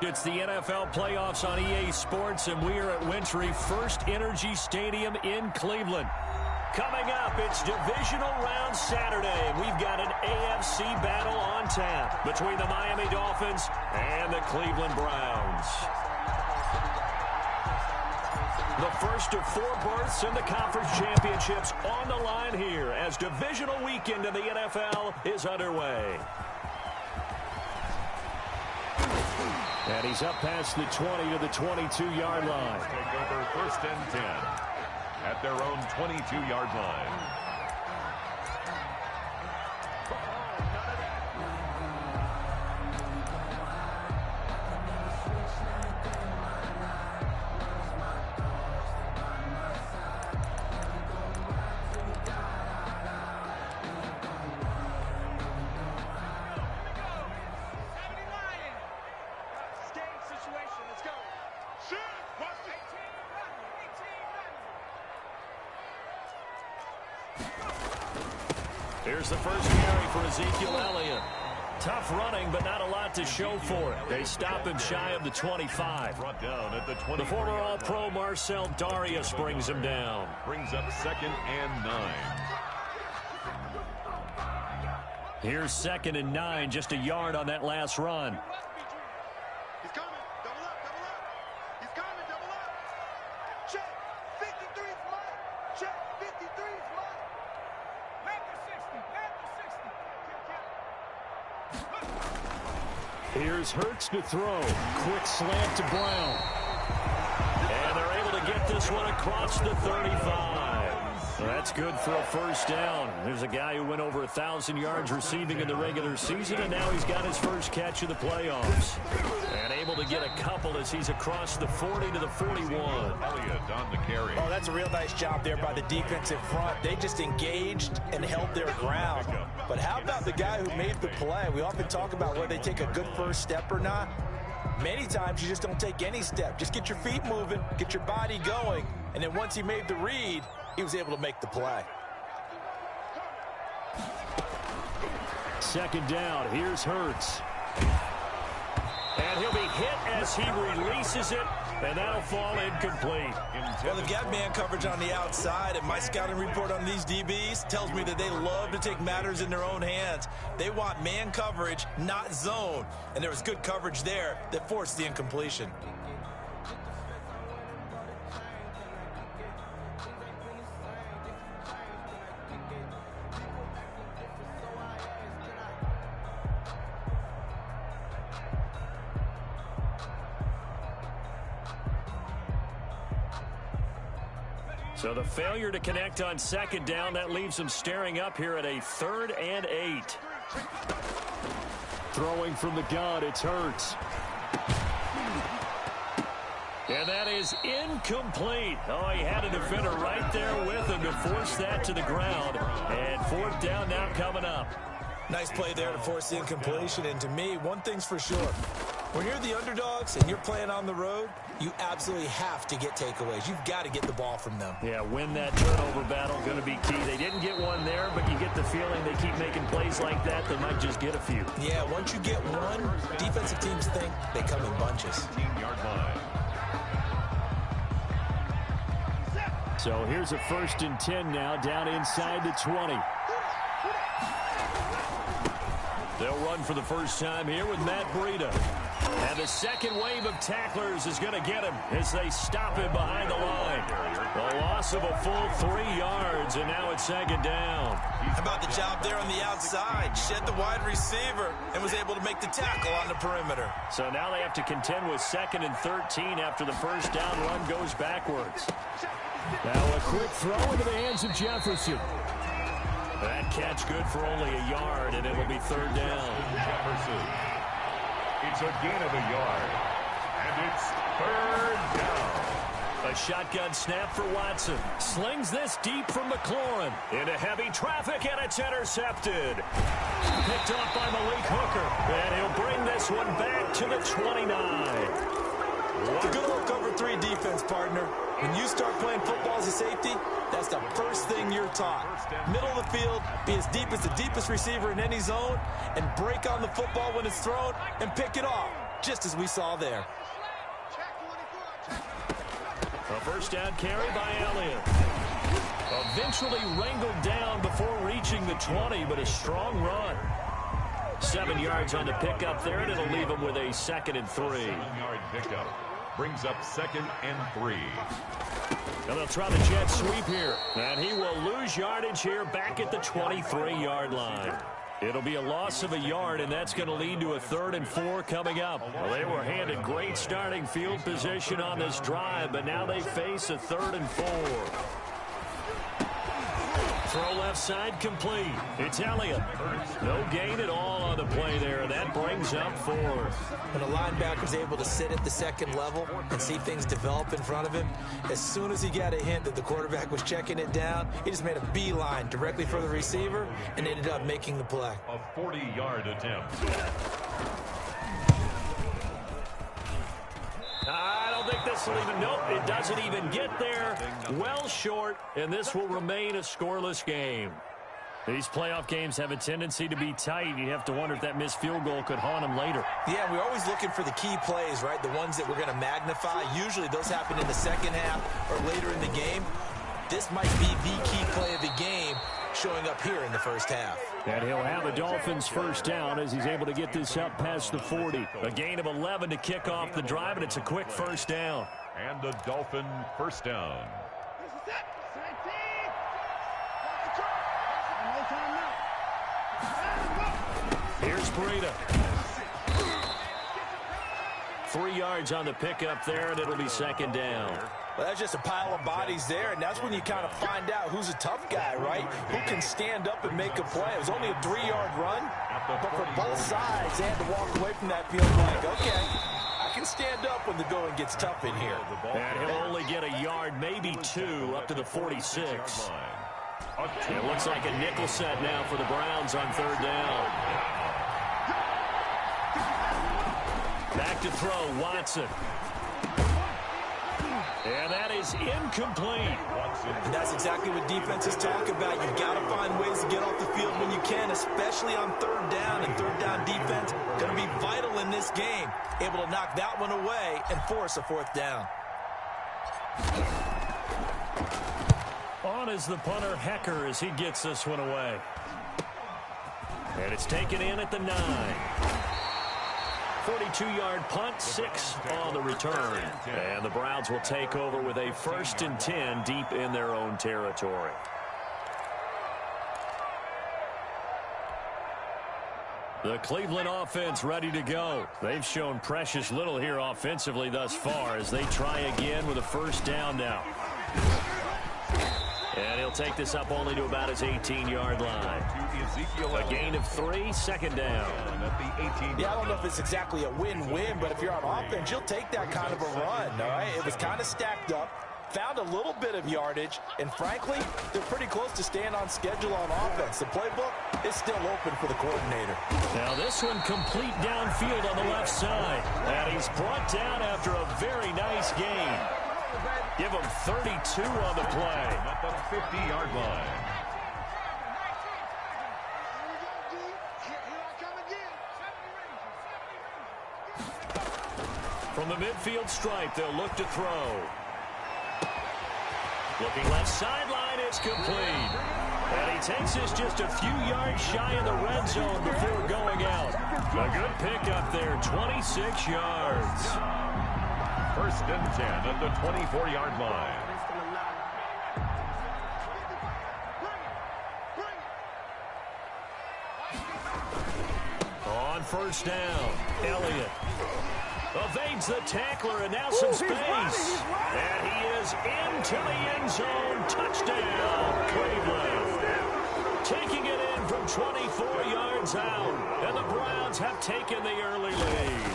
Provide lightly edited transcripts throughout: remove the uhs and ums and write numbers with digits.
It's the NFL playoffs on EA Sports, and we are at Wintry First Energy Stadium in Cleveland. Coming up, it's divisional round Saturday, and we've got an AFC battle on tap between the Miami Dolphins and the Cleveland Browns. The first of 4 berths in the conference championships on the line here as divisional weekend in the NFL is underway. And he's up past the 20 to the 22-yard line. Take over 1st and 10 at their own 22-yard line. Here's the first carry for Ezekiel Elliott. Tough running, but not a lot to show for it. They stop him shy of the 25. Brought down at the 20. The former All-Pro Marcel Darius brings him down. Brings up 2nd and 9. Here's 2nd and 9, just a yard on that last run. He's coming. Double up, double up. He's coming, double up. Check. 53's mine. Check. 53's mine. Here's Hurts to throw. Quick slant to Brown. And they're able to get this one across the 35. That's good for a first down. There's a guy who went over 1,000 yards receiving in the regular season, and now he's got his first catch of the playoffs. And able to get a couple as he's across the 40 to the 41. Elliott on the carry. Oh, that's a real nice job there by the defensive front. They just engaged and held their ground. But how about the guy who made the play? We often talk about whether they take a good first step or not. Many times you just don't take any step. Just get your feet moving, get your body going, and then once he made the read, he was able to make the play. 2nd down. Here's Hurts. And he'll be hit as he releases it, and that'll fall incomplete. Well, they've got man coverage on the outside, and my scouting report on these DBs tells me that they love to take matters in their own hands. They want man coverage, not zone. And there was good coverage there that forced the incompletion. So the failure to connect on 2nd down, that leaves them staring up here at a 3rd and 8. Throwing from the gun, it's Hurts. And that is incomplete. Oh, he had a defender right there with him to force that to the ground. And 4th down now coming up. Nice play there to force the incompletion. And to me, one thing's for sure. When you're the underdogs and you're playing on the road, you absolutely have to get takeaways. You've got to get the ball from them. Yeah, win that turnover battle, going to be key. They didn't get one there, but you get the feeling they keep making plays like that, they might just get a few. Yeah, once you get one, defensive teams think they come in bunches. 15-yard line. So here's a 1st and 10 now, down inside the 20. They'll run for the first time here with Matt Breida. And the second wave of tacklers is going to get him as they stop him behind the line. A loss of a full 3 yards, and now it's 2nd down. How about the job there on the outside? Shed the wide receiver and was able to make the tackle on the perimeter. So now they have to contend with 2nd and 13 after the first down run goes backwards. Now a quick throw into the hands of Jefferson. That catch good for only a yard, and it'll be 3rd down. Jefferson. It's a gain of a yard. And it's 3rd down. A shotgun snap for Watson. Slings this deep from McLaurin. Into heavy traffic, and it's intercepted. Picked off by Malik Hooker. And he'll bring this one back to the 29. It's a good old cover 3 defense, partner. When you start playing football as a safety, that's the first thing you're taught. Middle of the field, be as deep as the deepest receiver in any zone, and break on the football when it's thrown and pick it off. just as we saw there. A first down carry by Elliott. Eventually wrangled down before reaching the 20, but a strong run. 7 yards on the pickup there, and it'll leave him with a 2nd and 3. 7-yard pickup brings up 2nd and 3. Now they'll try the jet sweep here, and he will lose yardage here back at the 23-yard line. It'll be a loss of a yard, and that's going to lead to a 3rd and 4 coming up. Well, they were handed great starting field position on this drive, but now they face a 3rd and 4. Throw left side complete. It's Elliott. No gain at all on the play there. That brings up 4th. When a linebacker's able to sit at the 2nd level and see things develop in front of him, as soon as he got a hint that the quarterback was checking it down, he just made a beeline directly for the receiver and ended up making the play. A 40-yard attempt. I don't think this will even, nope, it doesn't even get there. Well short, and this will remain a scoreless game. These playoff games have a tendency to be tight. You have to wonder if that missed field goal could haunt them later. Yeah, we're always looking for the key plays, right? The ones that we're going to magnify. Usually those happen in the 2nd half or later in the game. This might be the key play of the game showing up here in the 1st half. And he'll have a Dolphins first down as he's able to get this up past the 40. A gain of 11 to kick off the drive, and it's a quick first down. And a Dolphin first down. Here's Breida. 3 yards on the pickup there, and it'll be 2nd down. Well, that's just a pile of bodies there, and that's when you kind of find out who's a tough guy, right? Who can stand up and make a play. It was only a 3-yard run, but for both sides, they had to walk away from that field like, okay, I can stand up when the going gets tough in here. And he'll only get a yard, maybe 2, up to the 46. It looks like a nickel set now for the Browns on 3rd down. Back to throw, Watson. And that is incomplete. And that's exactly what defenses talk about. You've got to find ways to get off the field when you can, especially on 3rd down. And 3rd down defense going to be vital in this game. Able to knock that one away and force a 4th down. On is the punter, Hecker, as he gets this one away. And it's taken in at the 9. 42-yard punt, 6 on the return. And the Browns will take over with a 1st and 10 deep in their own territory. The Cleveland offense ready to go. They've shown precious little here offensively thus far as they try again with a first down now. And he'll take this up only to about his 18-yard line. A gain of 3, 2nd down. Yeah, I don't know if it's exactly a win-win, but if you're on offense, you'll take that kind of a run, all right? It was kind of stacked up, found a little bit of yardage, and frankly, they're pretty close to staying on schedule on offense. The playbook is still open for the coordinator. Now this one complete downfield on the left side. And he's brought down after a very nice gain. Give him 32 on the play. At the 50-yard line. From the midfield stripe, they'll look to throw. Looking left sideline, it's complete. And he takes this just a few yards shy of the red zone before going out. A good pickup there, 26 yards. 1st and 10 at the 24-yard line. On 1st down, Elliott evades the tackler, and now some space. And he is into the end zone. Touchdown, Cleveland. Taking it in from 24 yards out. And the Browns have taken the early lead.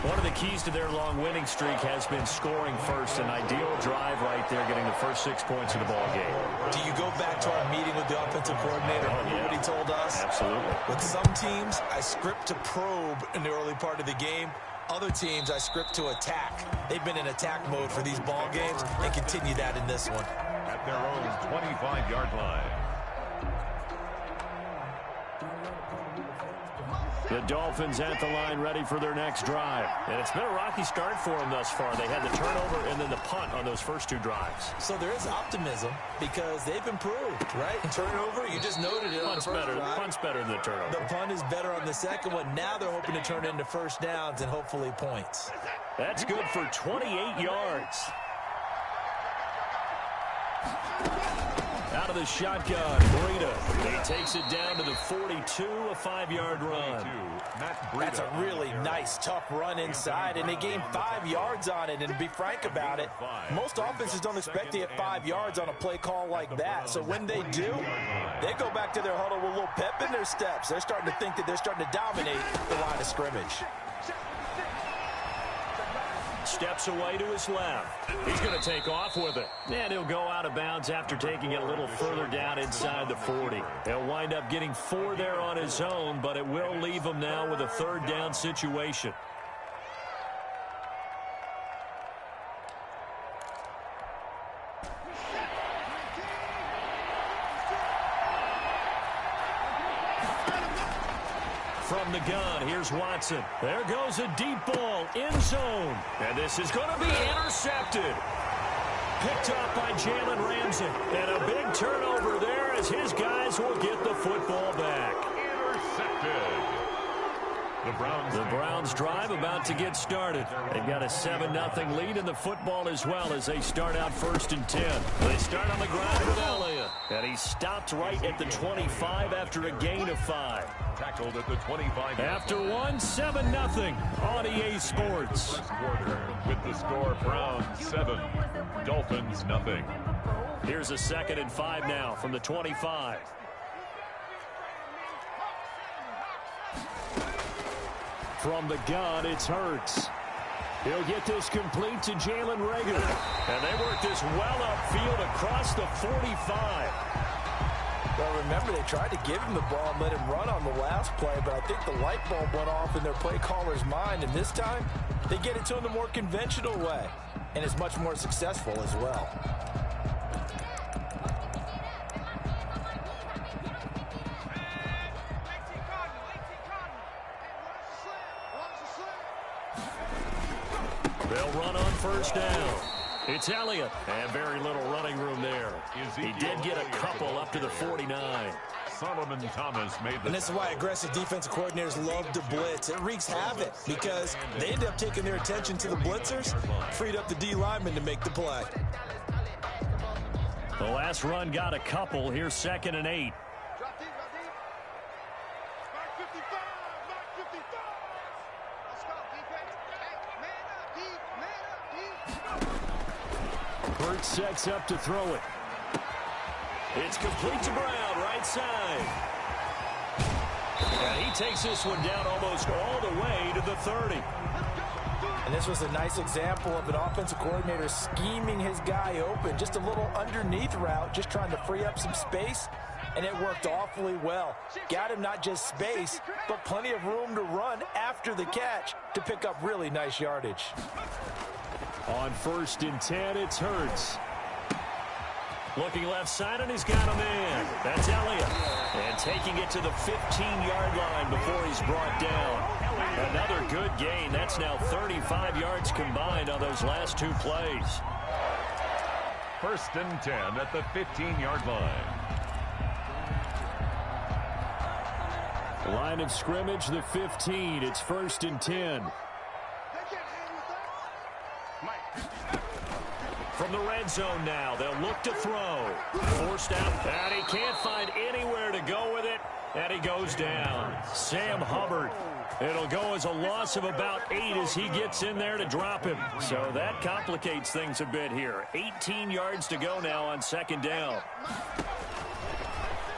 One of the keys to their long winning streak has been scoring first. An ideal drive right there, getting the first 6 points of the ball game. Do you go back to our meeting with the offensive coordinator? Remember what he told us? Absolutely. With some teams, I script to probe in the early part of the game. Other teams, I script to attack. They've been in attack mode for these ball games and continue that in this one. At their own 25-yard line. The Dolphins at the line ready for their next drive. And it's been a rocky start for them thus far. They had the turnover and then the punt on those first two drives. So there is optimism because they've improved, right? Turnover, you just noted it. Punt's better than the turnover. The punt is better on the second one. Now they're hoping to turn it into first downs and hopefully points. That's good for 28 yards. Out of the shotgun, Breida. He takes it down to the 42, a 5-yard run. That's a really nice, tough run inside, and they gained 5 yards on it. And to be frank about it, most offenses don't expect to get 5 yards on a play call like that. So when they do, they go back to their huddle with a little pep in their steps. They're starting to think that they're starting to dominate the line of scrimmage. Steps away to his left. He's going to take off with it. And he'll go out of bounds after taking it a little further down inside the 40. He'll wind up getting 4 there on his own, but it will leave him now with a third down situation. From the gun, here's Watson. There goes a deep ball, end zone. And this is going to be intercepted. Picked up by Jalen Ramsey. And a big turnover there as his guys will get the football back. Intercepted. The Browns drive about to get started. They've got a 7-0 lead in the football as well as they start out 1st and 10. They start on the ground with Elliott. And he stopped right at the 25 after a gain of 5. Tackled at the 25. After 7-0 on EA Sports. First quarter with the score Browns 7, Dolphins nothing. Here's a 2nd and 5 now from the 25. From the gun, it's Hurts. He'll get this complete to Jalen Reagor. And they work this well upfield across the 45. Well, remember, they tried to give him the ball and let him run on the last play, but I think the light bulb went off in their play caller's mind, and this time they get it to him the more conventional way, and it's much more successful as well. They'll run on first down. It's Elliott, and very little running room there. He did get a couple up to the 49. Solomon Thomas made the. And this is why aggressive defensive coordinators love to blitz. It wreaks havoc because they end up taking their attention to the blitzers, freed up the D lineman to make the play. The last run got a couple. Here's 2nd and 8. Drop deep, drop deep. Mark 55, Mark 55. Let's go, defense. Hey, man up, deep, man up, deep. Hurts sets up to throw it. It's complete to Brown, right side. And he takes this one down almost all the way to the 30. And this was a nice example of an offensive coordinator scheming his guy open. Just a little underneath route, just trying to free up some space, and it worked awfully well. Got him not just space, but plenty of room to run after the catch to pick up really nice yardage. On 1st and 10, it's Hurts. Looking left side, and he's got a man. That's Elliott. And taking it to the 15-yard line before he's brought down. Another good gain. That's now 35 yards combined on those last 2 plays. 1st and 10 at the 15-yard line. Line of scrimmage, the 15. It's 1st and 10. From the red zone now, they'll look to throw. Forced out, and he can't find anywhere to go with it, and he goes down. Sam Hubbard. It'll go as a loss of about 8 as he gets in there to drop him. So that complicates things a bit here. 18 yards to go now on 2nd down.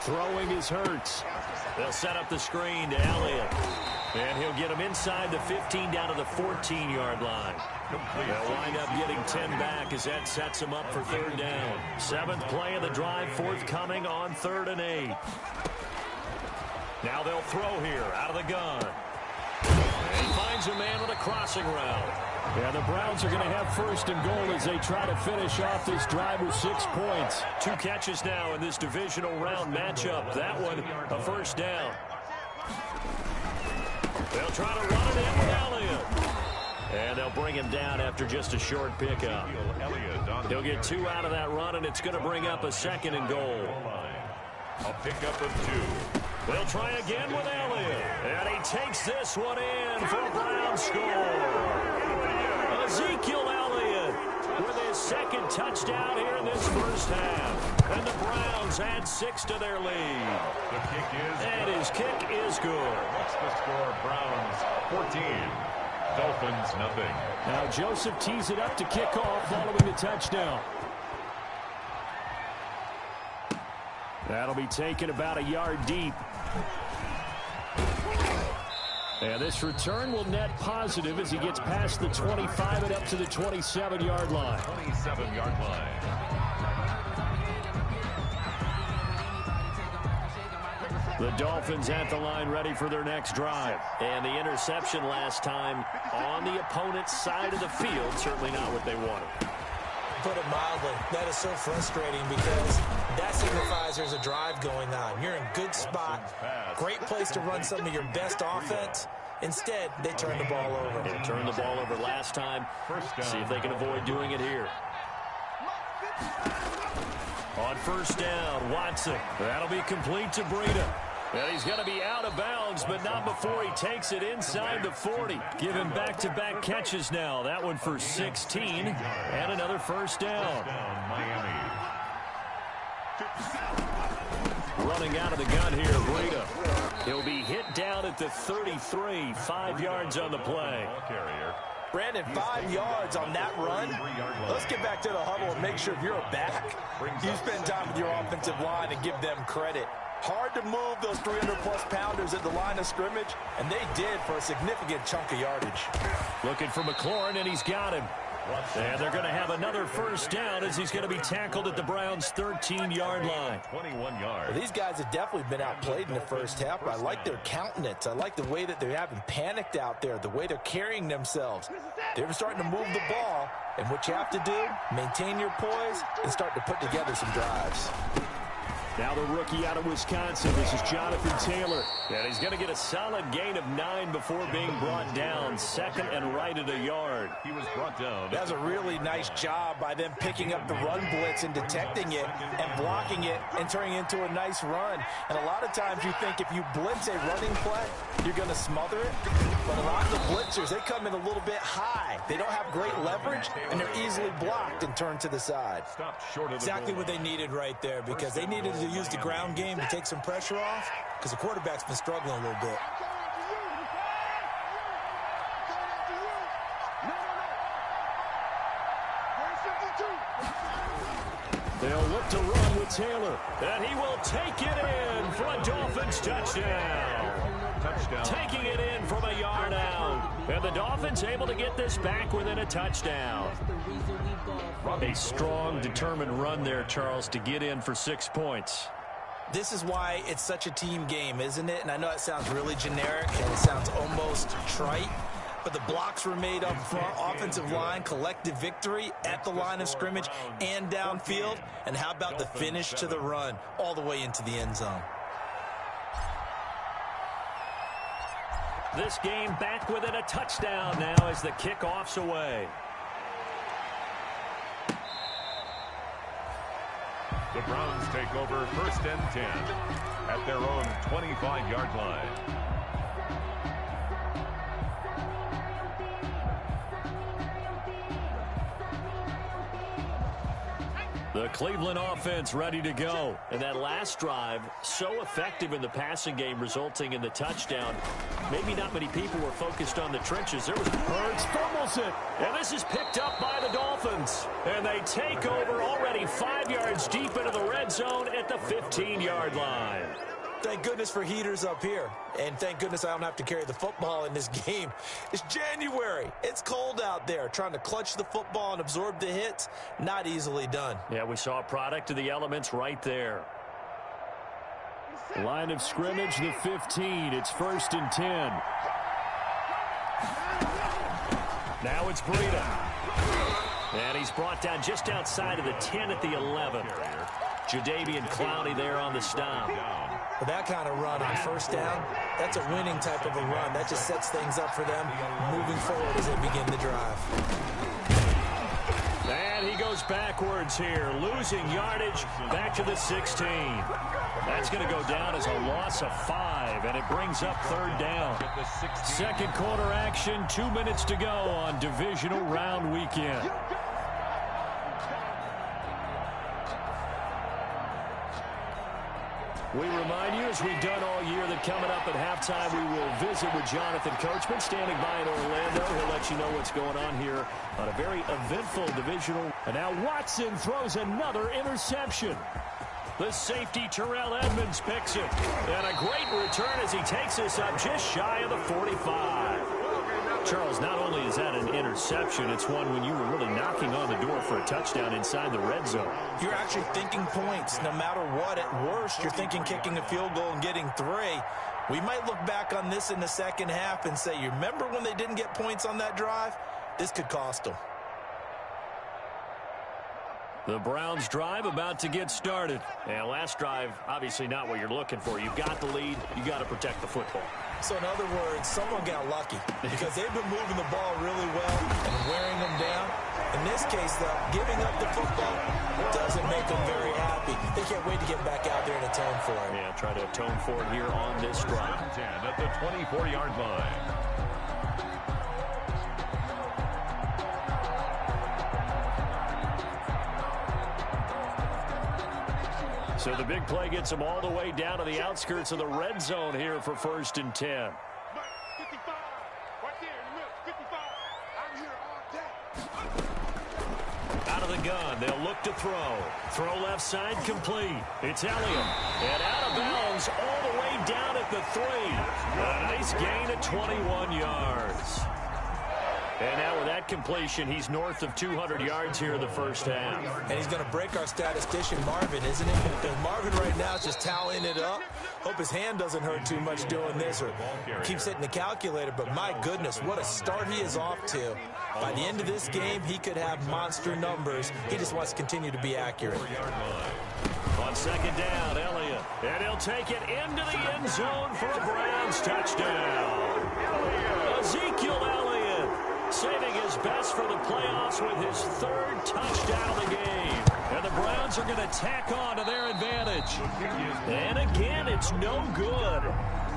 Throwing is Hurts. They'll set up the screen to Elliott. And he'll get him inside the 15 down to the 14-yard line. They'll wind up getting 10 back as that sets him up for 3rd down. 7th play of the drive forthcoming on 3rd and 8. Now they'll throw here out of the gun. And he finds a man with a crossing route. Yeah, the Browns are going to have 1st and goal as they try to finish off this drive with 6 points. 2 catches now in this divisional round matchup. That one, a 1st down. They'll try to run it in with Elliott. And they'll bring him down after just a short pickup. He'll get 2 out of that run, and it's going to bring up a 2nd and goal. A pickup of 2. They'll try again with Elliott. And he takes this one in for a Brown score. Ezekiel Elliott with his 2nd touchdown here in this first half. And the Browns add 6 to their lead. The kick is And his kick is good. What's the score? Browns 14. Dolphins nothing. Now Joseph tees it up to kick off following the touchdown. That'll be taken about a yard deep. And this return will net positive as he gets past the 25 and up to the 27-yard line. 27-yard line. The Dolphins at the line ready for their next drive. And the interception last time on the opponent's side of the field, certainly not what they wanted. Put it mildly, that is so frustrating because that signifies there's a drive going on. You're in good spot, great place to run some of your best offense. Instead, they turn the ball over. They turned the ball over last time. See if they can avoid doing it here. On first down, Watson. That'll be complete to Breida. And he's going to be out of bounds, but not before he takes it inside the 40. Give him back-to-back catches now. That one for 16 and another first down. Miami. Running out of the gun here, Breida. He'll be hit down at the 33, 5 yards on the play. Brandon, 5 yards on that run. Let's get back to the huddle and make sure if you're a back, you spend time with your offensive line and give them credit. Hard to move those 300-plus pounders at the line of scrimmage, and they did for a significant chunk of yardage. Looking for McLaurin, and he's got him. And they're going to have another first down as he's going to be tackled at the Browns' 13-yard line. 21 yards. Well, these guys have definitely been outplayed in the first half, but I like their countenance. I like the way that they haven't panicked out there, the way they're carrying themselves. They're starting to move the ball, and what you have to do, maintain your poise and start to put together some drives. Now the rookie out of Wisconsin, this is Jonathan Taylor. And he's going to get a solid gain of 9 before being brought down. 2nd and right at a yard. He was brought down. That was a really nice job by them picking up the run blitz and detecting it and blocking it and turning it into a nice run. And a lot of times you think if you blitz a running play, you're going to smother it. But a lot of the blitzers, they come in a little bit high. They don't have great leverage, and they're easily blocked and turned to the side. Stopped short of Exactly what they needed right there, because they needed to use the ground game to take some pressure off, because the quarterback's been struggling a little bit. They'll look to run with Taylor, and he will take it in for a Dolphins touchdown. Taking it in from a yard out. And the Dolphins able to get this back within a touchdown. A strong, determined run there, Charles, to get in for 6 points. This is why it's such a team game, isn't it? And I know it sounds really generic and it sounds almost trite, but the blocks were made up front, offensive line, collective victory at the line of scrimmage and downfield. And how about the finish to the run all the way into the end zone? This game back within a touchdown now as the kickoff's away. The Browns take over 1st and 10 at their own 25-yard line. The Cleveland offense ready to go. And that last drive, so effective in the passing game, resulting in the touchdown. Maybe not many people were focused on the trenches. There was Hurts fumbles it. And this is picked up by the Dolphins. And they take over already 5 yards deep into the red zone at the 15-yard line. Thank goodness for heaters up here. And thank goodness I don't have to carry the football in this game. It's January. It's cold out there. Trying to clutch the football and absorb the hits, not easily done. Yeah, we saw a product of the elements right there. Line of scrimmage, the 15. It's 1st and 10. Now it's Breida. And he's brought down just outside of the 10 at the 11. Jadeveon Clowney there on the stop. But that kind of run on first down, that's a winning type of a run. That just sets things up for them moving forward as they begin the drive. And he goes backwards here, losing yardage back to the 16. That's going to go down as a loss of 5, and it brings up third down. Second quarter action, 2 minutes to go on divisional round weekend. We remind you, as we've done all year, that coming up at halftime, we will visit with Jonathan Coachman, standing by in Orlando. He'll let you know what's going on here on a very eventful divisional. And now Watson throws another interception. The safety, Terrell Edmonds, picks it. And a great return as he takes this up just shy of the 45. Charles, not only is that an interception, it's one when you were really knocking on the door for a touchdown inside the red zone. You're actually thinking points. No matter what, at worst, you're thinking kicking a field goal and getting 3. We might look back on this in the second half and say, you remember when they didn't get points on that drive? This could cost them. The Browns drive about to get started. And last drive, obviously not what you're looking for. You've got the lead. You got to protect the football. So in other words, someone got lucky because they've been moving the ball really well and wearing them down. In this case, though, giving up the football doesn't make them very happy. They can't wait to get back out there and atone for it. Yeah, try to atone for it here on this drive. 10 at the 24-yard line. So the big play gets them all the way down to the outskirts of the red zone here for 1st and 10. 55, right there in the middle, 55. I'm here all day. Out of the gun, they'll look to throw. Throw left side, complete. It's Elliott. And out of bounds all the way down at the 3. A nice gain of 21 yards. And now with that completion, he's north of 200 yards here in the first half. And he's going to break our statistician, Marvin, isn't he? And Marvin right now is just tallying it up. Hope his hand doesn't hurt too much doing this or keeps hitting the calculator. But my goodness, what a start he is off to. By the end of this game, he could have monster numbers. He just wants to continue to be accurate. On second down, Elliott. And he'll take it into the end zone for a Browns touchdown. Ezekiel Elliott saving his best for the playoffs with his 3rd touchdown of the game. And the Browns are going to tack on to their advantage. And again, it's no good.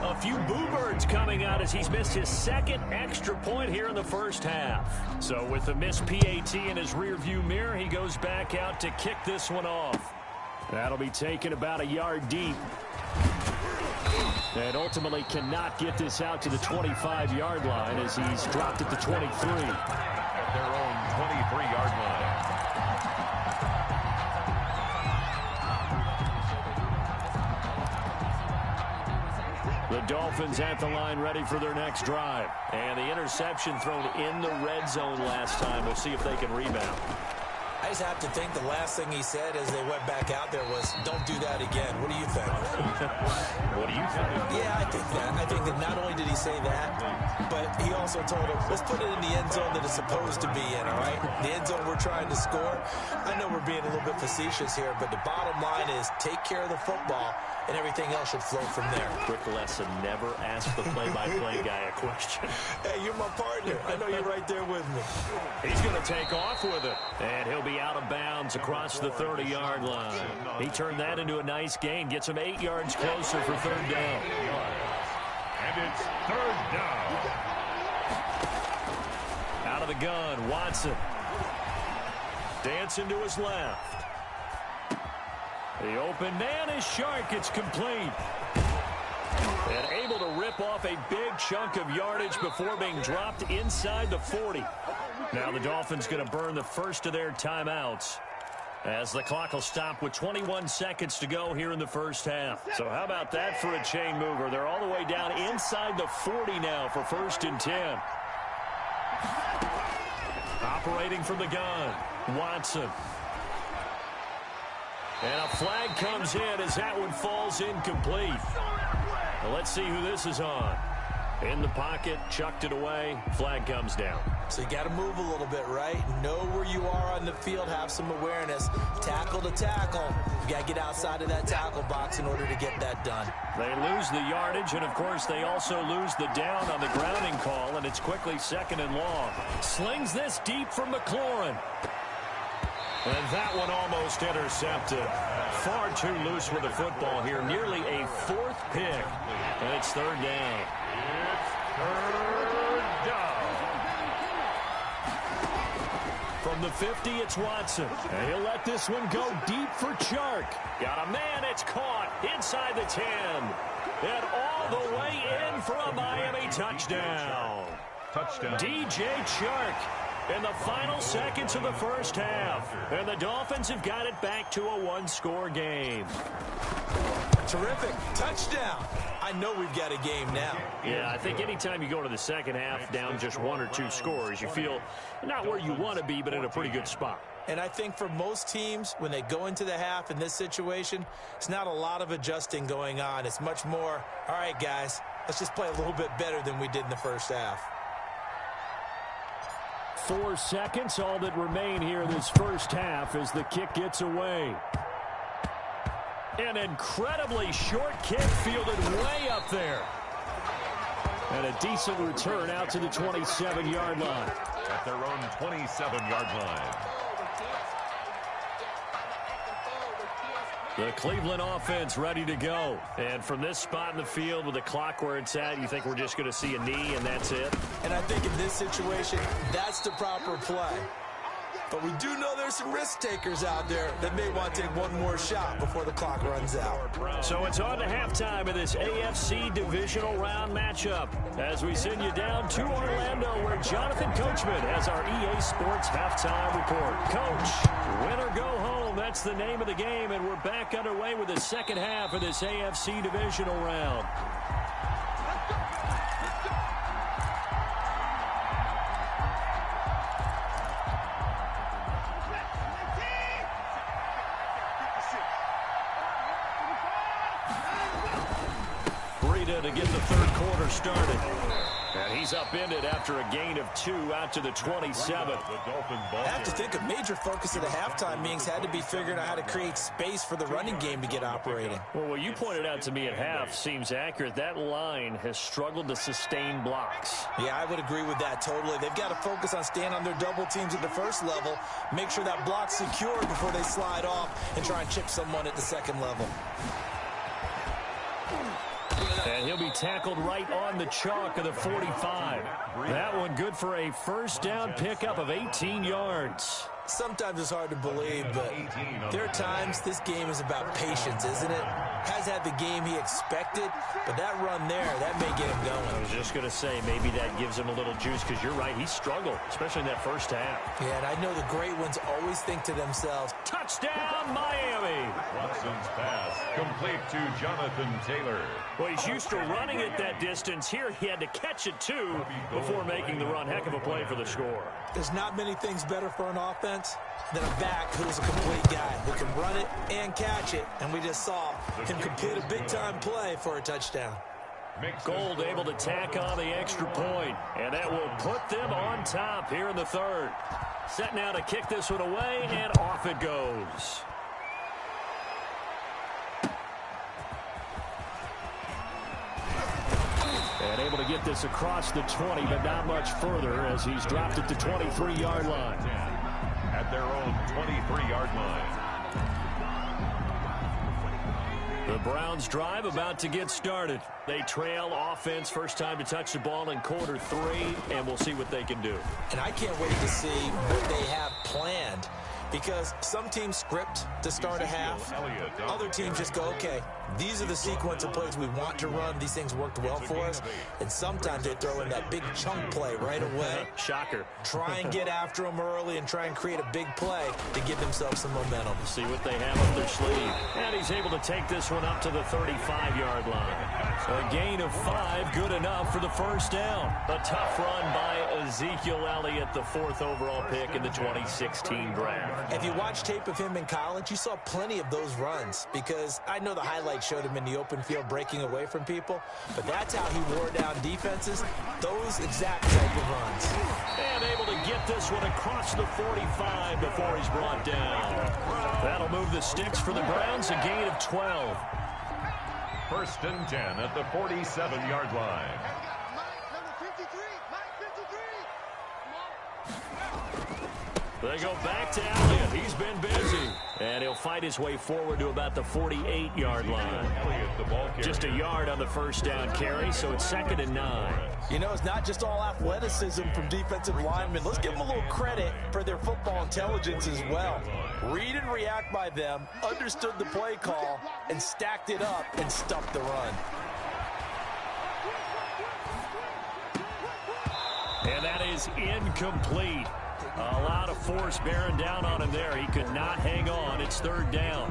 A few boo birds coming out as he's missed his 2nd extra point here in the first half. So with the missed PAT in his rearview mirror, he goes back out to kick this one off. That'll be taken about a yard deep. And ultimately cannot get this out to the 25-yard line as he's dropped at the 23. At their own 23-yard line. The Dolphins at the line ready for their next drive. And the interception thrown in the red zone last time. We'll see if they can rebound. I just have to think the last thing he said as they went back out there was, don't do that again. What do you think? What do you think? Yeah, I think that. I think that not only did he say that, but he also told him, let's put it in the end zone that it's supposed to be in, all right? The end zone we're trying to score. I know we're being a little bit facetious here, but the bottom line is take care of the football, and everything else should flow from there. Quick lesson, never ask the play-by-play guy a question. Hey, you're my partner. I know you're right there with me. He's going to take off with it, and he'll be out of bounds across the 30-yard line. He turned that into a nice gain, gets him 8 yards closer for 3rd down. And it's 3rd down. Out of the gun, Watson. Dancing to his left. The open man is Shark. It's complete. And able to rip off a big chunk of yardage before being dropped inside the 40. Now the Dolphins going to burn the first of their timeouts as the clock will stop with 21 seconds to go here in the first half. So how about that for a chain mover? They're all the way down inside the 40 now for 1st and 10. Operating from the gun, Watson. And a flag comes in as that one falls incomplete. Now let's see who this is on. In the pocket, chucked it away, flag comes down. So you got to move a little bit, right? Know where you are on the field, have some awareness. Tackle to tackle. You got to get outside of that tackle box in order to get that done. They lose the yardage, and, of course, they also lose the down on the grounding call, and it's quickly 2nd and long. Slings this deep from McLaurin. And that one almost intercepted. Far too loose with the football here. Nearly a 4th pick. And it's 3rd down. It's 3rd down. From the 50, it's Watson. And he'll let this one go deep for Chark. Got a man, it's caught inside the 10. And all the way in for a Miami touchdown. Touchdown. DJ Chark in the final seconds of the first half. And the Dolphins have got it back to a 1-score game. Terrific. Touchdown. I know we've got a game now. Yeah, I think anytime you go to the second half down just 1 or 2 scores, you feel not where you want to be, but in a pretty good spot. And I think for most teams, when they go into the half in this situation, it's not a lot of adjusting going on. It's much more, all right, guys, let's just play a little bit better than we did in the first half. 4 seconds, all that remain here this first half as the kick gets away. An incredibly short kick fielded way up there. And a decent return out to the 27-yard line. At their own 27-yard line. The Cleveland offense ready to go. And from this spot in the field with the clock where it's at, you think we're just going to see a knee and that's it? And I think in this situation, that's the proper play. But we do know there's some risk takers out there that may want to take one more shot before the clock runs out. So it's on to halftime of this AFC divisional round matchup as we send you down to Orlando where Jonathan Coachman has our EA Sports halftime report. Coach, win or go home, that's the name of the game, and we're back underway with the second half of this AFC divisional round. To get the third quarter started. And he's upended after a gain of 2 out to the 27. I have to think a major focus of the halftime meetings had to be figuring out how to create space for the running game to get operating. Well, what you pointed out to me at half seems accurate. That line has struggled to sustain blocks. Yeah, I would agree with that totally. They've got to focus on staying on their double teams at the first level, make sure that block's secured before they slide off and try and chip someone at the second level. And he'll be tackled right on the chalk of the 45. That one good for a first down pickup of 18 yards. Sometimes it's hard to believe, but there are times this game is about patience, isn't it? Has had the game he expected, but that run there, that may get him going. I was just going to say, maybe that gives him a little juice, because you're right, he struggled, especially in that first half. Yeah, and I know the great ones always think to themselves, touchdown, Miami! Watson's pass complete to Jonathan Taylor. Well, he's used to running it that distance. Here he had to catch it, too, before making the run. Heck of a play for the score. There's not many things better for an offense than a back who's a complete guy who can run it and catch it. And we just saw him complete a big-time play for a touchdown. Gold able to tack on the extra point, and that will put them on top here in the third. Set now to kick this one away, and off it goes. And able to get this across the 20, but not much further as he's dropped it to 23-yard line. At their own 23-yard line. The Browns drive about to get started. They trail offense, first time to touch the ball in quarter 3, and we'll see what they can do. And I can't wait to see what they have planned, because some teams script to start a half. Other teams just go, okay, these are the sequence of plays we want to run. These things worked well for us. And sometimes they throw in that big chunk play right away. Shocker. Try and get after them early and try and create a big play to give themselves some momentum. See what they have up their sleeve. And he's able to take this one up to the 35-yard line. A gain of 5, good enough for the first down. A tough run by Ezekiel Elliott, the 4th overall pick in the 2016 draft. If you watch tape of him in college, you saw plenty of those runs, because I know the highlights showed him in the open field breaking away from people, but that's how he wore down defenses, those exact type of runs. And able to get this one across the 45 before he's brought down. That'll move the sticks for the Browns, a gain of 12. 1st and 10 at the 47-yard line. They go back to Elliott. He's been busy. And he'll fight his way forward to about the 48-yard line. Just a yard on the first down carry, so it's 2nd and 9. You know, it's not just all athleticism from defensive linemen. Let's give them a little credit for their football intelligence as well. Read and react by them, understood the play call, and stacked it up and stuffed the run. And that is incomplete. A lot of force bearing down on him there. He could not hang on. It's 3rd down.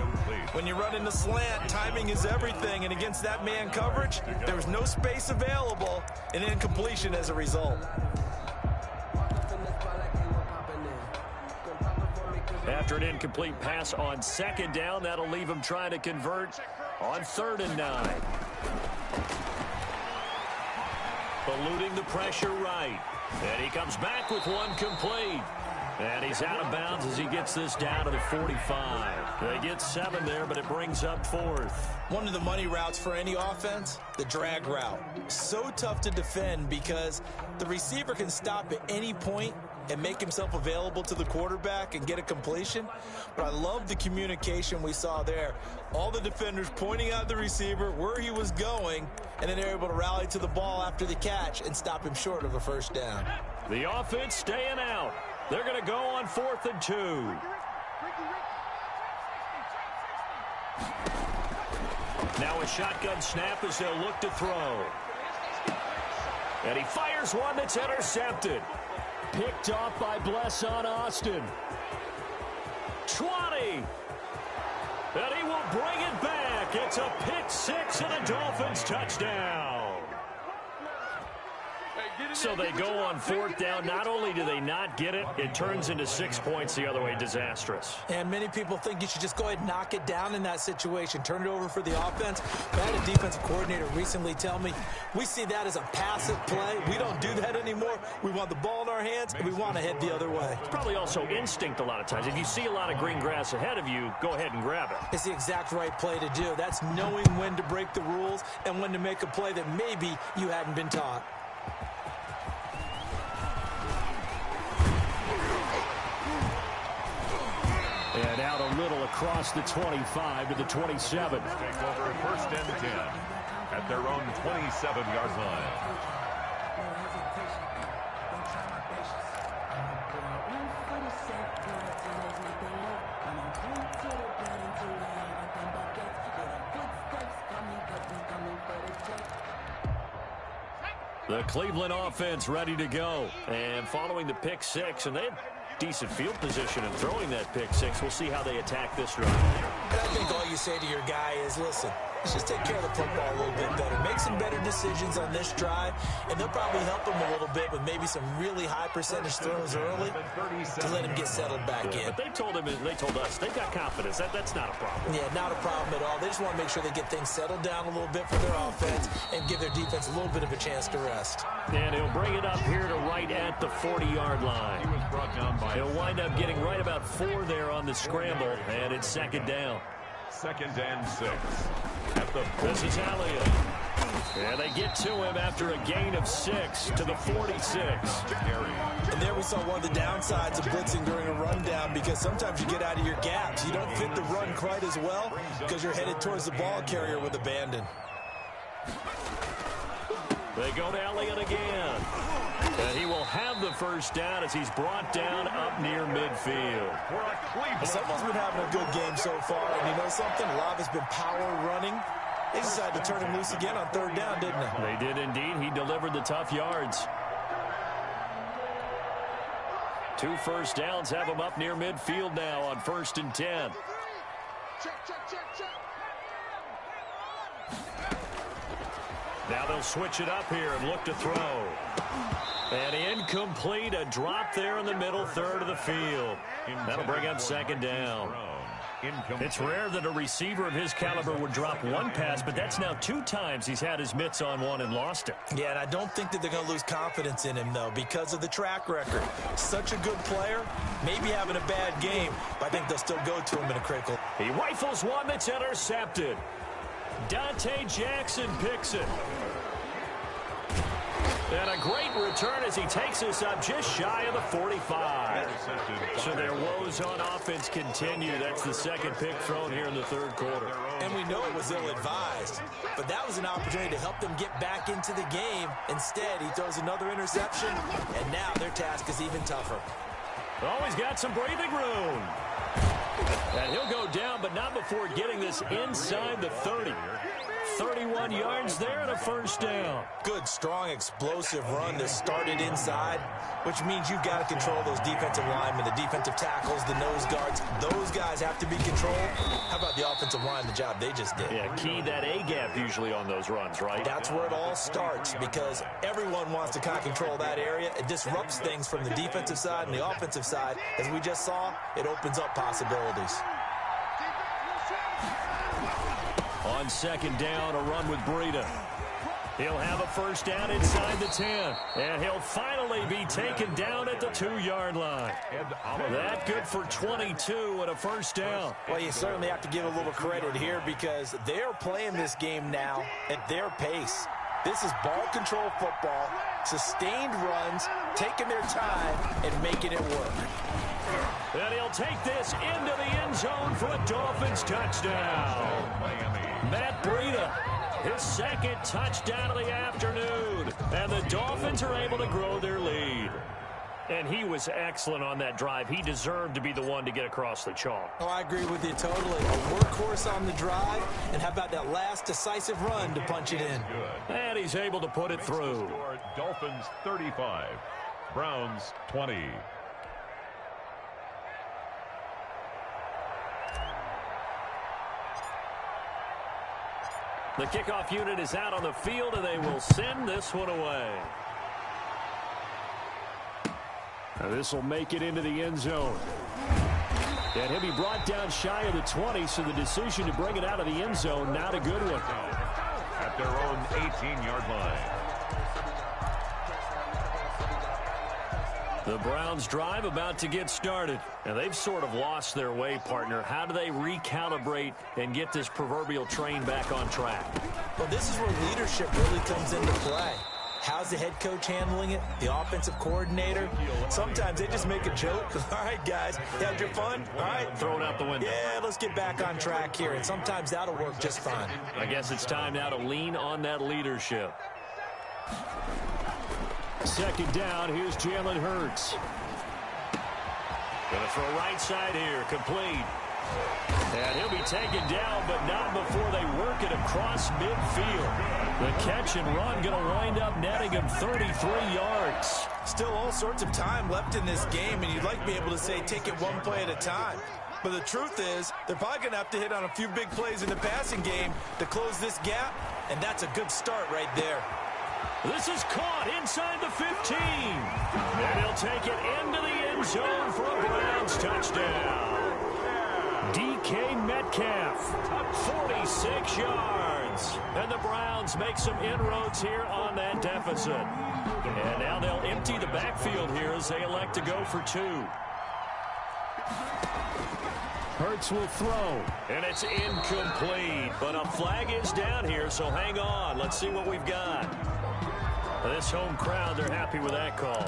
When you run in the slant, timing is everything. And against that man coverage, there was no space available, and incompletion as a result. After an incomplete pass on 2nd down, that'll leave him trying to convert on 3rd and 9. Eluding the pressure right. And he comes back with one complete. And he's out of bounds as he gets this down to the 45. They get 7 there, but it brings up 4th. One of the money routes for any offense, the drag route. So tough to defend because the receiver can stop at any point and make himself available to the quarterback and get a completion. But I love the communication we saw there. All the defenders pointing out the receiver, where he was going, and then they're able to rally to the ball after the catch and stop him short of a first down. The offense staying out. They're going to go on 4th and 2. Now a shotgun snap as they'll look to throw. And he fires one that's intercepted. Picked off by Blesson Austin. 20. And he will bring it back. It's a pick 6 and a Dolphins touchdown. So they go on 4th down. Not only do they not get it, it turns into 6 points the other way. Disastrous. And many people think you should just go ahead and knock it down in that situation. Turn it over for the offense. But I had a defensive coordinator recently tell me, we see that as a passive play. We don't do that anymore. We want the ball in our hands, and we want to head the other way. It's probably also instinct a lot of times. If you see a lot of green grass ahead of you, go ahead and grab it. It's the exact right play to do. That's knowing when to break the rules and when to make a play that maybe you hadn't been taught. And out a little across the 25 to the 27. Take over 1st and 10 at their own 27-yard line. The Cleveland offense ready to go. And following the pick 6, and they had decent field position in throwing that pick 6. We'll see how they attack this drive. And I think all you say to your guy is, listen, let's just take care of the football a little bit better. Make some better decisions on this drive, and they'll probably help him a little bit with maybe some really high percentage throws early to let him get settled back in. But they told us they've got confidence. That's not a problem. Yeah, not a problem at all. They just want to make sure they get things settled down a little bit for their offense and give their defense a little bit of a chance to rest. And he'll bring it up here to right at the 40-yard line. He was brought down by He'll wind up getting right about 4 there on the scramble, and it's 2nd down. 2nd and 6 at the This is Elliott. And they get to him after a gain of 6 to the 46. And there we saw one of the downsides of blitzing during a rundown, because sometimes you get out of your gaps. You don't fit the run quite as well because you're headed towards the ball carrier with abandon. They go to Elliott again. And he will have the first down as he's brought down up near midfield. Someone's been having a good game so far, and you know something? A lot of it's been power running. They decided to turn him loose again on 3rd down, didn't they? They did indeed. He delivered the tough yards. 2 first downs have him up near midfield now on 1st and 10. Now they'll switch it up here and look to throw. And incomplete, a drop there in the middle third of the field. That'll bring up second down. It's rare that a receiver of his caliber would drop one pass, but that's now 2 times he's had his mitts on one and lost it. Yeah, and I don't think that they're going to lose confidence in him, though, because of the track record. Such a good player, maybe having a bad game, but I think they'll still go to him in a critical. He rifles one that's intercepted. Dante Jackson picks it. And a great return as he takes us up just shy of the 45. So their woes on offense continue. That's the second pick thrown here in the third quarter. And we know it was ill-advised, but that was an opportunity to help them get back into the game. Instead, he throws another interception, and now their task is even tougher. Always got some breathing room. And he'll go down, but not before getting this inside the 30. 31 yards there and a first down. Good, strong, explosive run that started inside, which means you've got to control those defensive linemen, the defensive tackles, the nose guards. Those guys have to be controlled. How about the offensive line, the job they just did? Yeah, key that A-gap usually on those runs, right? That's where it all starts because everyone wants to kind of control that area. It disrupts things from the defensive side and the offensive side. As we just saw, it opens up possibilities. On second down, a run with Breida. He'll have a first down inside the 10. And he'll finally be taken down at the 2-yard line. That good for 22 and a first down. Well, you certainly have to give a little credit here because they're playing this game now at their pace. This is ball control football, sustained runs, taking their time, and making it work. And he'll take this into the end zone for a Dolphins touchdown. Matt Breida, his second touchdown of the afternoon. And the Dolphins are able to grow their lead. And he was excellent on that drive. He deserved to be the one to get across the chalk. Oh, I agree with you totally. A workhorse on the drive. And how about that last decisive run to punch it in? And he's able to put it through. Dolphins 35, Browns 20. The kickoff unit is out on the field, and they will send this one away. Now this will make it into the end zone. And he'll be brought down shy of the 20, so the decision to bring it out of the end zone, not a good one. At their own 18-yard line. The Browns drive about to get started. And they've sort of lost their way, partner. How do they recalibrate and get this proverbial train back on track? Well, this is where leadership really comes into play. How's the head coach handling it? The offensive coordinator? Sometimes they just make a joke. All right, guys, you had your fun? All right. Throw it out the window. Yeah, let's get back on track here. And sometimes that'll work just fine. I guess it's time now to lean on that leadership. Second down, here's Jalen Hurts. Going to throw right side here, complete. And he'll be taken down, but not before they work it across midfield. The catch and run going to wind up netting him 33 yards. Still all sorts of time left in this game, and you'd like to be able to say take it one play at a time. But the truth is, they're probably going to have to hit on a few big plays in the passing game to close this gap, and that's a good start right there. This is caught inside the 15. And he'll take it into the end zone for a Browns touchdown. DK Metcalf, 46 yards. And the Browns make some inroads here on that deficit. And now they'll empty the backfield here as they elect to go for 2. Hurts will throw, and it's incomplete. But a flag is down here, so hang on. Let's see what we've got. This home crowd, they're happy with that call.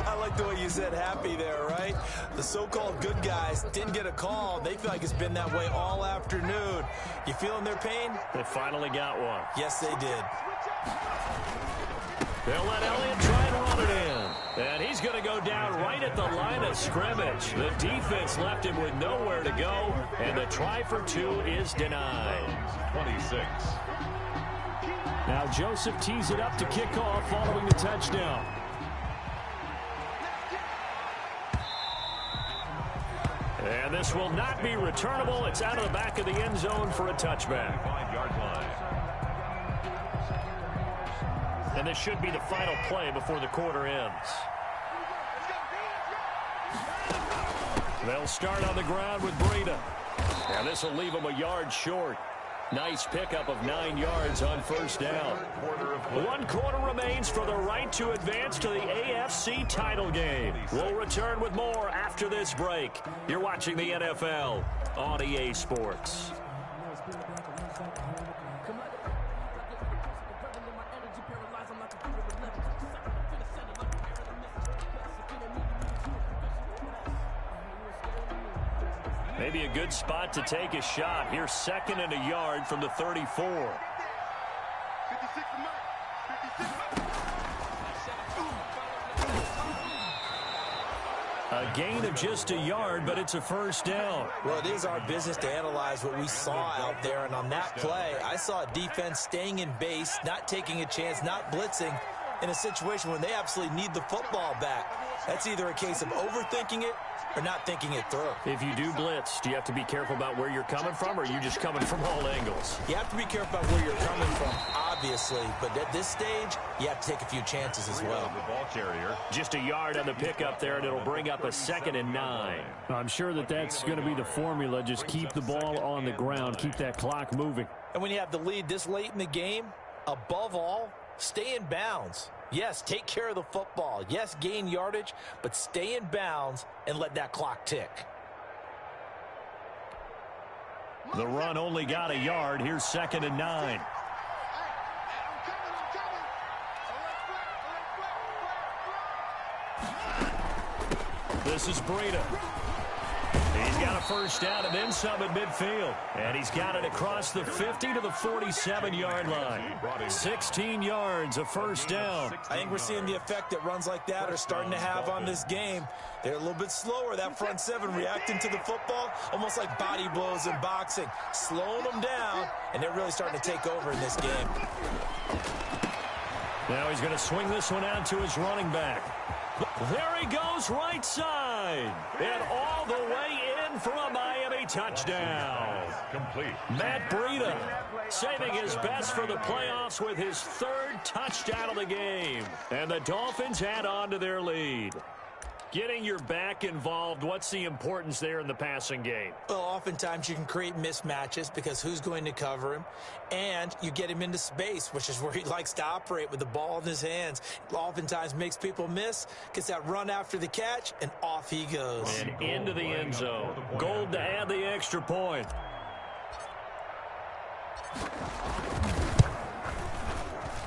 I like the way you said happy there, right? The so-called good guys didn't get a call. They feel like it's been that way all afternoon. You feeling their pain? They finally got one. Yes, they did. They'll let Elliott try and run it in. And he's going to go down right at the line of scrimmage. The defense left him with nowhere to go, and the try for 2 is denied. 26. Now Joseph tees it up to kick off following the touchdown. And this will not be returnable. It's out of the back of the end zone for a touchback. 5-yard line. And this should be the final play before the quarter ends. They'll start on the ground with Breida. And this will leave them a yard short. Nice pickup of 9 yards on first down. 1 quarter remains for the right to advance to the AFC title game. We'll return with more after this break. You're watching the NFL on EA Sports. Maybe a good spot to take a shot. Here's 2nd and a yard from the 34. 56 to Mike. 56. A gain of just a yard, but it's a first down. Well, it is our business to analyze what we saw out there, and on that play, I saw a defense staying in base, not taking a chance, not blitzing in a situation where they absolutely need the football back. That's either a case of overthinking it or not thinking it through. If you do blitz, do you have to be careful about where you're coming from, or are you just coming from all angles? You have to be careful about where you're coming from, obviously, but at this stage, you have to take a few chances as well. The ball carrier. Just a yard on the pickup there, and it'll bring up a 2nd and 9. I'm sure that's going to be the formula. Just keep the ball on the ground, keep that clock moving. And when you have the lead this late in the game, above all, stay in bounds. Yes, take care of the football. Yes, gain yardage, but stay in bounds and let that clock tick. The run only got a yard. Here's 2nd and 9. This is Breida. He's got a first down and then some at midfield. And he's got it across the 50 to the 47-yard line. 16 yards, a first down. I think we're seeing the effect that runs like that are starting to have on this game. They're a little bit slower, that front 7, reacting to the football, almost like body blows in boxing, slowing them down, and they're really starting to take over in this game. Now he's going to swing this one out to his running back. There he goes, right side. And all the way in for a Miami touchdown. Complete. Matt Breida saving his best for the playoffs with his 3rd touchdown of the game. And the Dolphins add on to their lead. Getting your back involved, what's the importance there in the passing game? Well, oftentimes you can create mismatches because who's going to cover him? And you get him into space, which is where he likes to operate with the ball in his hands. Oftentimes makes people miss, gets that run after the catch, and off he goes. And into the end zone. Gold to add the extra point.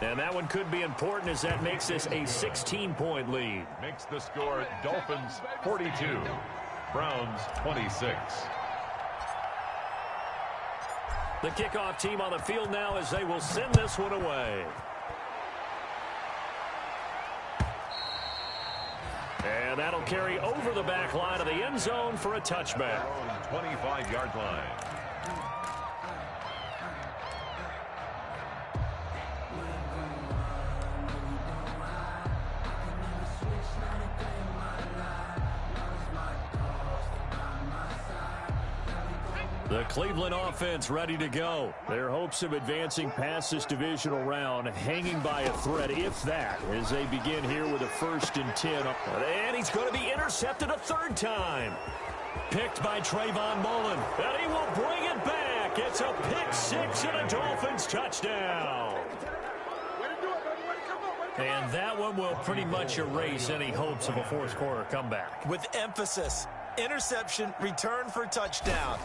And that one could be important as that makes this a 16-point lead. Makes the score Dolphins 42, Browns 26. The kickoff team on the field now as they will send this one away. And that'll carry over the back line of the end zone for a touchback. 25-yard line. The Cleveland offense ready to go. Their hopes of advancing past this divisional round hanging by a thread, if that, as they begin here with a 1st and 10. And he's going to be intercepted a 3rd time. Picked by Trayvon Mullen. And he will bring it back. It's a pick 6 and a Dolphins touchdown. And that one will pretty much erase any hopes of a 4th quarter comeback. With emphasis. Interception, return for touchdown.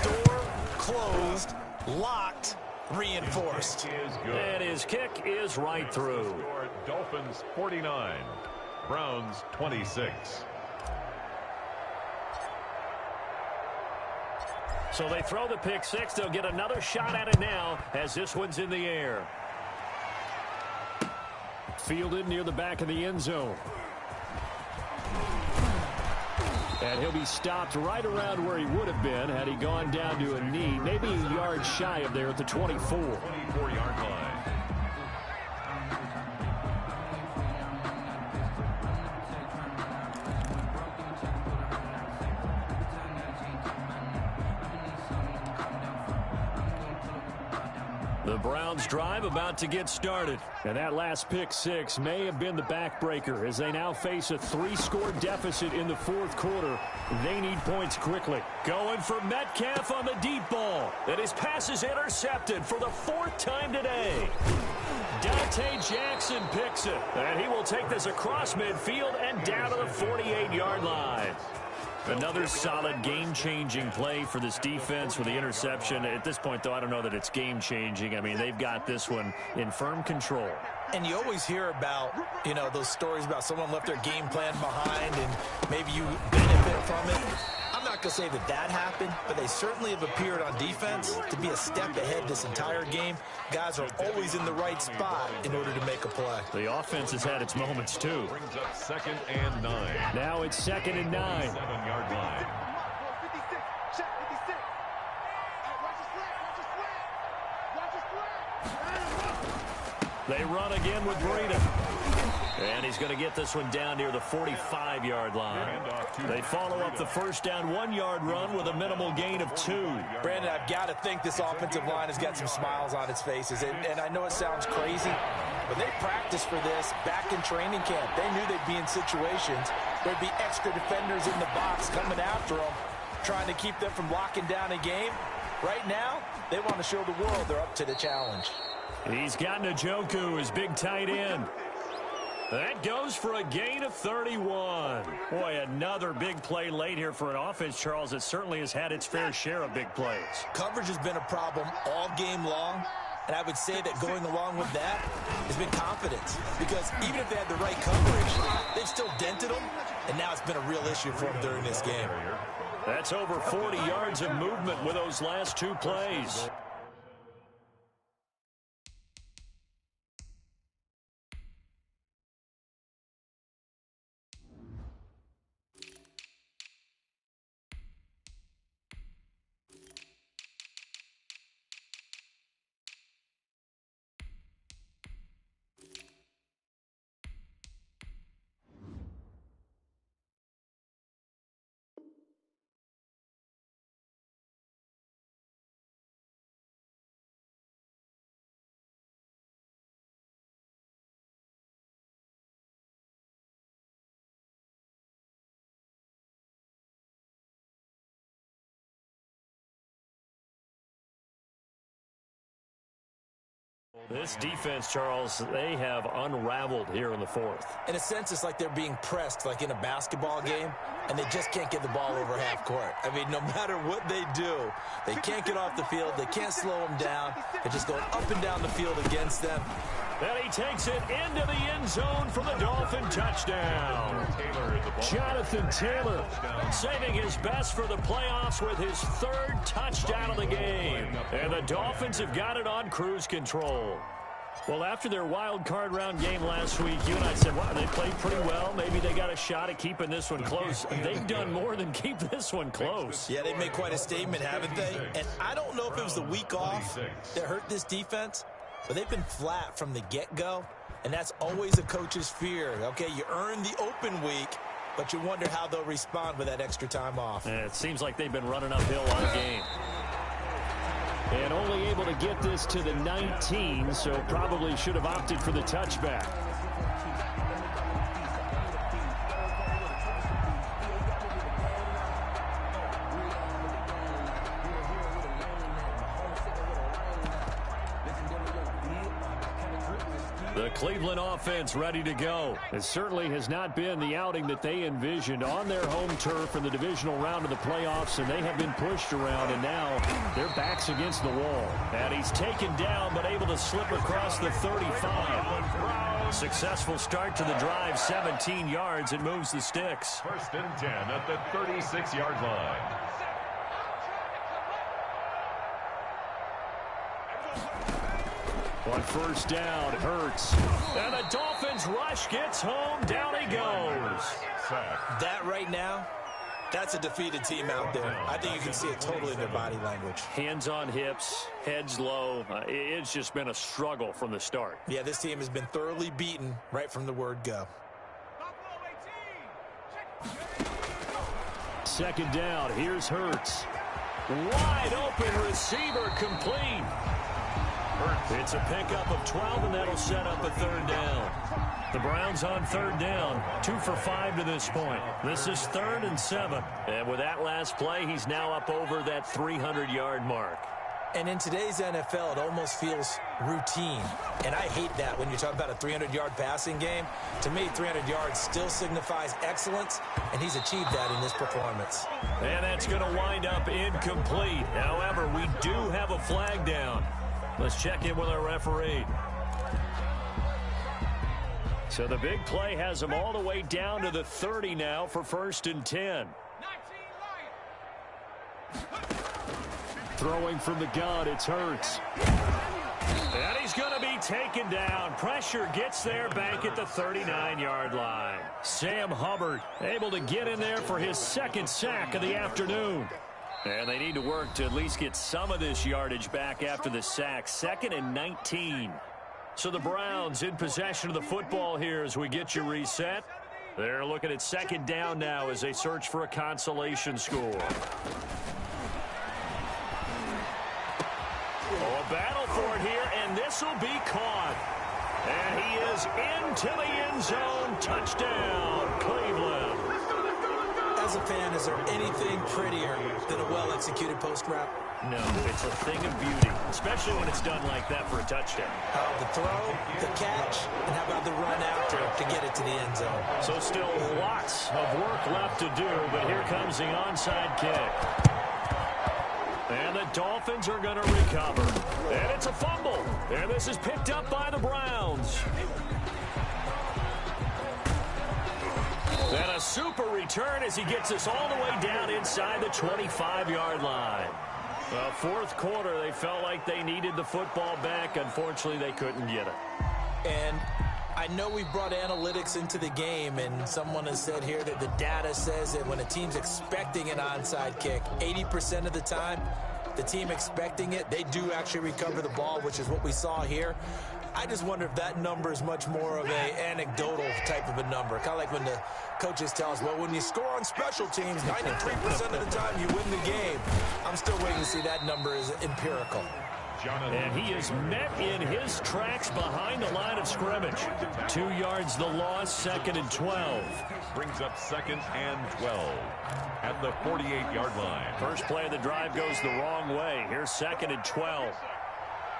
Door closed, locked, reinforced. And his kick is right through. Dolphins 49, Browns 26. So they throw the pick 6. They'll get another shot at it now as this one's in the air. Fielded near the back of the end zone. And he'll be stopped right around where he would have been had he gone down to a knee, maybe a yard shy of there at the 24. 24-yard line. The Browns drive about to get started. And that last pick six may have been the backbreaker as they now face a 3-score deficit in the fourth quarter. They need points quickly. Going for Metcalf on the deep ball. And his pass is intercepted for the 4th time today. Dante Jackson picks it. And he will take this across midfield and down to the 48-yard line. Another solid game-changing play for this defense with the interception. At this point, though, I don't know that it's game-changing. I mean, they've got this one in firm control. And you always hear about, you know, those stories about someone left their game plan behind and maybe you benefit from it. I'm not going to say that that happened, but they certainly have appeared on defense to be a step ahead this entire game. Guys are always in the right spot in order to make a play. The offense has had its moments, too. Brings up 2nd and 9. Now it's 2nd and 9. 7-yard line. 56. Check 56. Watch the slant. They run again with Breida. And he's going to get this one down near the 45-yard line. They follow up the first down 1-yard run with a minimal gain of 2. Brandon, I've got to think this offensive line has got some smiles on its faces. And I know it sounds crazy, but they practiced for this back in training camp. They knew they'd be in situations. There'd be extra defenders in the box coming after them, trying to keep them from locking down a game. Right now, they want to show the world they're up to the challenge. He's got Njoku, his big tight end. That goes for a gain of 31. Boy, another big play late here for an offense, Charles, that certainly has had its fair share of big plays. Coverage has been a problem all game long, and I would say that going along with that has been confidence. Because even if they had the right coverage, they've still dented them, and now it's been a real issue for them during this game. That's over 40 yards of movement with those last 2 plays. This defense, Charles, they have unraveled here in the 4th. In a sense, it's like they're being pressed like in a basketball game, and they just can't get the ball over half court. I mean, no matter what they do, they can't get off the field. They can't slow them down. They're just going up and down the field against them. And he takes it into the end zone for the Dolphin touchdown. Jonathan Taylor saving his best for the playoffs with his 3rd touchdown of the game. And the Dolphins have got it on cruise control. Well, after their wild card round game last week, you and I said, wow, they played pretty well. Maybe they got a shot at keeping this one close. They've done more than keep this one close. Yeah, they've made quite a statement, haven't they? And I don't know if it was the week off that hurt this defense, but they've been flat from the get-go, and that's always a coach's fear. Okay, you earn the open week, but you wonder how they'll respond with that extra time off. And it seems like they've been running uphill all game. And only able to get this to the 19, so probably should have opted for the touchback. The Cleveland offense ready to go. It certainly has not been the outing that they envisioned on their home turf in the divisional round of the playoffs, and they have been pushed around, and now their backs against the wall. And he's taken down, but able to slip across the 35. Successful start to the drive, 17 yards, and moves the sticks. 1st and 10 at the 36-yard line. On 1st down, Hurts. And the Dolphins rush gets home. Down he goes. That right now, that's a defeated team out there. I think you can see it totally in their body language. Hands on hips, heads low. It's just been a struggle from the start. Yeah, this team has been thoroughly beaten right from the word go. 2nd down, here's Hurts. Wide open receiver complete. Hurts. It's a pickup of 12, and that'll set up a third down. The Browns on third down, 2 for 5 to this point. This is 3rd and 7. And with that last play, he's now up over that 300-yard mark. And in today's NFL, it almost feels routine. And I hate that when you talk about a 300-yard passing game. To me, 300 yards still signifies excellence, and he's achieved that in this performance. And that's going to wind up incomplete. However, we do have a flag down. Let's check in with our referee. So the big play has him all the way down to the 30 now for 1st and 10. Throwing from the gun, it's Hurts. And he's going to be taken down. Pressure gets there back at the 39-yard line. Sam Hubbard able to get in there for his 2nd sack of the afternoon. And they need to work to at least get some of this yardage back after the sack. 2nd and 19. So the Browns in possession of the football here as we get you reset. They're looking at 2nd down now as they search for a consolation score. Oh, a battle for it here, and this will be caught. And he is into the end zone. Touchdown, Cleveland. As a fan, is there anything prettier than a well-executed post-route? No, it's a thing of beauty, especially when it's done like that for a touchdown. The throw, the catch, and how about the run after to get it to the end zone? So still lots of work left to do, but here comes the onside kick. And the Dolphins are going to recover. And it's a fumble. And this is picked up by the Browns. And a super return as he gets us all the way down inside the 25-yard line. Well, 4th quarter, they felt like they needed the football back. Unfortunately, they couldn't get it. And I know we brought analytics into the game, and someone has said here that the data says that when a team's expecting an onside kick, 80% of the time, the team expecting it, they do actually recover the ball, which is what we saw here. I just wonder if that number is much more of an anecdotal type of a number. Kind of like when the coaches tell us, well, when you score on special teams, 93% of the time you win the game. I'm still waiting to see that number is empirical. And he is met in his tracks behind the line of scrimmage. 2 yards the loss, 2nd and 12. Brings up 2nd and 12 at the 48-yard line. First play of the drive goes the wrong way. Here's 2nd and 12.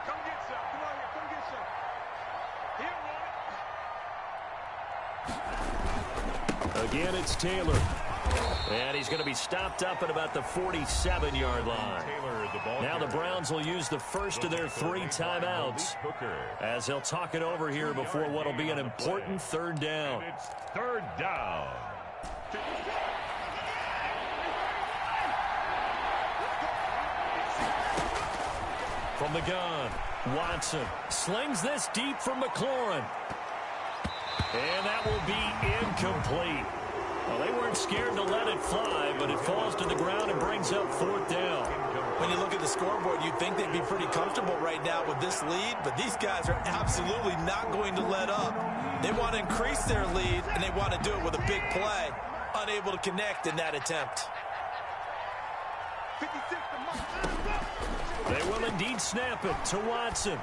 Come get some. Come on here. Come get some. Again, it's Taylor. And he's going to be stopped up at about the 47-yard line. Now the Browns will use the first of their 3 timeouts as they'll talk it over here before what will be an important 3rd down. It's 3rd down. From the gun, Watson slings this deep from McLaurin. And that will be incomplete. Well, they weren't scared to let it fly, but it falls to the ground and brings up 4th down. When you look at the scoreboard, you'd think they'd be pretty comfortable right now with this lead, but these guys are absolutely not going to let up. They want to increase their lead, and they want to do it with a big play. Unable to connect in that attempt. 56 to Mike. They will indeed snap it to Watson.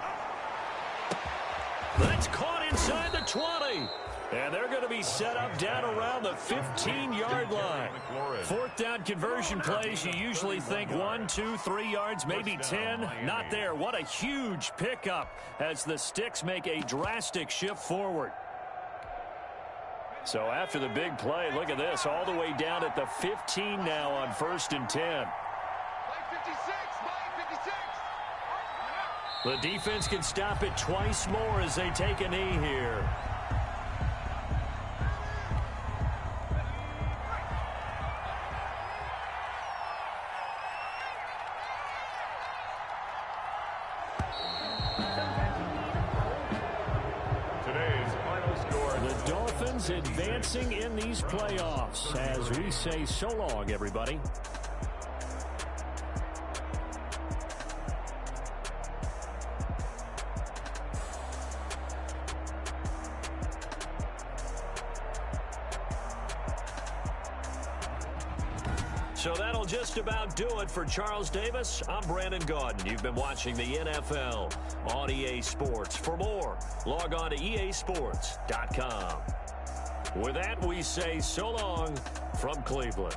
That's caught inside the 20. And they're going to be set up down around the 15-yard line. 4th down conversion plays, you usually think 1, 2, 3 yards, maybe 10. Not there. What a huge pickup as the Sticks make a drastic shift forward. So after the big play, look at this, all the way down at the 15 now on 1st and 10. Mike 56. Mike 56. The defense can stop it twice more as they take a knee here. Advancing in these playoffs as we say so long, everybody. So that'll just about do it for Charles Davis. I'm Brandon Gaudin. You've been watching the NFL on EA Sports. For more, log on to easports.com. With that, we say so long from Cleveland.